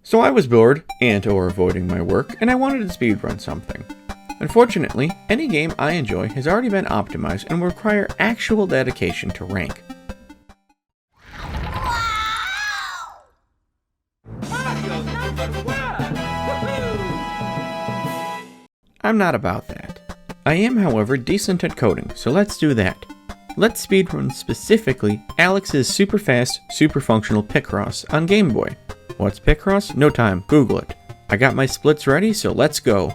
So I was bored and/or avoiding my work, and I wanted to speedrun something. Unfortunately, any game I enjoy has already been optimized and will require actual dedication to rank. I'm not about that. I am, however, decent at coding, so let's do that. Let's speedrun specifically Alex's super fast, super functional Picross on Game Boy. What's Picross? No time, Google it. I got my splits ready, so let's go.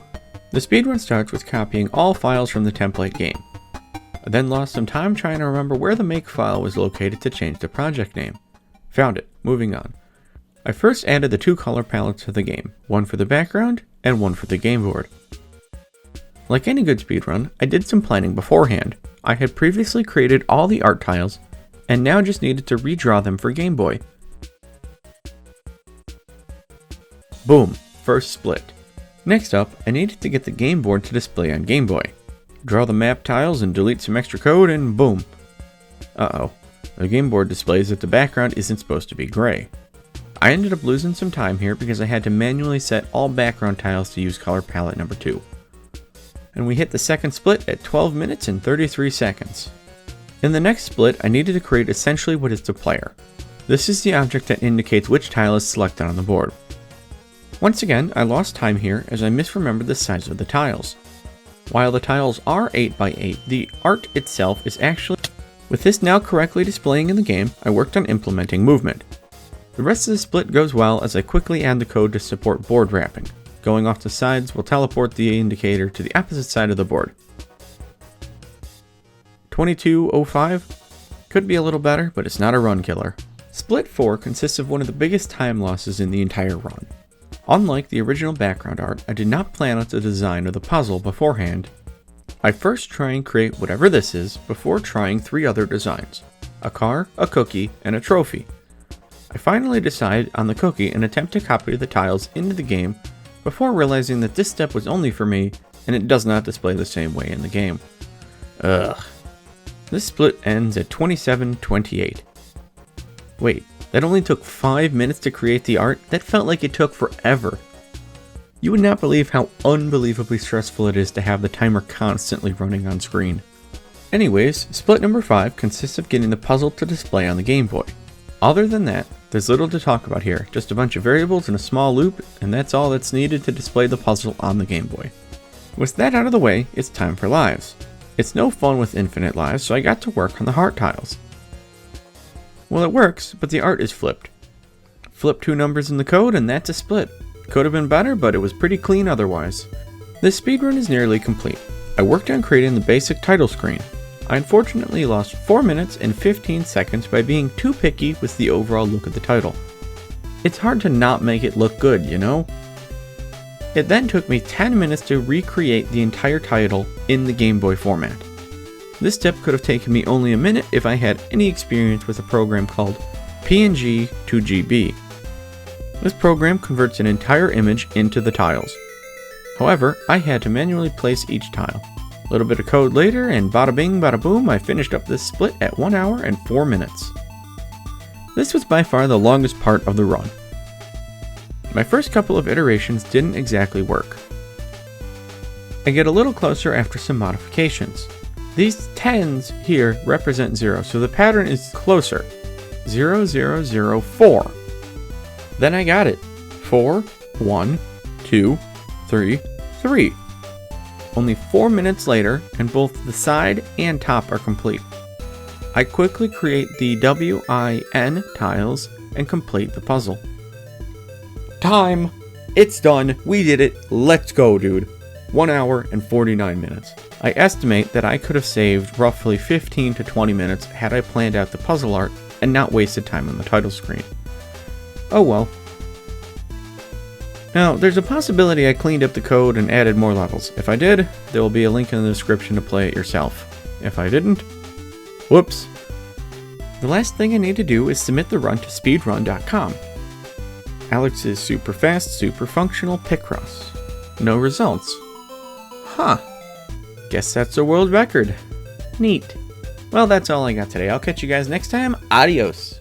The speedrun starts with copying all files from the template game. I then lost some time trying to remember where the make file was located to change the project name. Found it, moving on. I first added the two color palettes to the game, one for the background and one for the game board. Like any good speedrun, I did some planning beforehand. I had previously created all the art tiles, and now just needed to redraw them for Game Boy. Boom, first split. Next up, I needed to get the game board to display on Game Boy. Draw the map tiles and delete some extra code and boom. Uh-oh, the game board displays that the background isn't supposed to be gray. I ended up losing some time here because I had to manually set all background tiles to use color palette number 2. And we hit the second split at 12 minutes and 33 seconds. In the next split, I needed to create essentially what is the player. This is the object that indicates which tile is selected on the board. Once again, I lost time here as I misremembered the size of the tiles. While the tiles are 8x8, the art itself is actually... With this now correctly displaying in the game, I worked on implementing movement. The rest of the split goes well as I quickly add the code to support board wrapping. Going off the sides will teleport the indicator to the opposite side of the board. 22:05? Could be a little better, but it's not a run killer. Split 4 consists of one of the biggest time losses in the entire run. Unlike the original background art, I did not plan out the design of the puzzle beforehand. I first try and create whatever this is before trying 3 other designs. A car, a cookie, and a trophy. I finally decide on the cookie and attempt to copy the tiles into the game before realizing that this step was only for me and it does not display the same way in the game. Ugh. This split ends at 27:28. Wait, that only took 5 minutes to create the art? That felt like it took forever. You would not believe how unbelievably stressful it is to have the timer constantly running on screen. Anyways, split number 5 consists of getting the puzzle to display on the Game Boy. Other than that, there's little to talk about here, just a bunch of variables and a small loop, and that's all that's needed to display the puzzle on the Game Boy. With that out of the way, it's time for lives. It's no fun with infinite lives, so I got to work on the heart tiles. Well, it works, but the art is flipped. Flip 2 numbers in the code and that's a split. Could have been better, but it was pretty clean otherwise. This speedrun is nearly complete. I worked on creating the basic title screen. I unfortunately lost 4 minutes and 15 seconds by being too picky with the overall look of the title. It's hard to not make it look good, you know? It then took me 10 minutes to recreate the entire title in the Game Boy format. This step could have taken me only a minute if I had any experience with a program called PNG to GB. This program converts an entire image into the tiles. However, I had to manually place each tile. A little bit of code later, and bada bing bada boom, I finished up this split at 1 hour and 4 minutes. This was by far the longest part of the run. My first couple of iterations didn't exactly work. I get a little closer after some modifications. These 10s here represent 0, so the pattern is closer. 0, 0, 0, 4. Then I got it. 4, 1, 2, 3, 3. Only 4 minutes later, and both the side and top are complete. I quickly create the WIN tiles and complete the puzzle. Time! It's done! We did it! Let's go, dude! 1 hour and 49 minutes. I estimate that I could have saved roughly 15 to 20 minutes had I planned out the puzzle art and not wasted time on the title screen. Oh well. Now, there's a possibility I cleaned up the code and added more levels. If I did, there will be a link in the description to play it yourself. If I didn't, whoops. The last thing I need to do is submit the run to speedrun.com. Alex's super fast, super functional Picross. No results. Huh. Guess that's a world record. Neat. Well, that's all I got today. I'll catch you guys next time. Adios.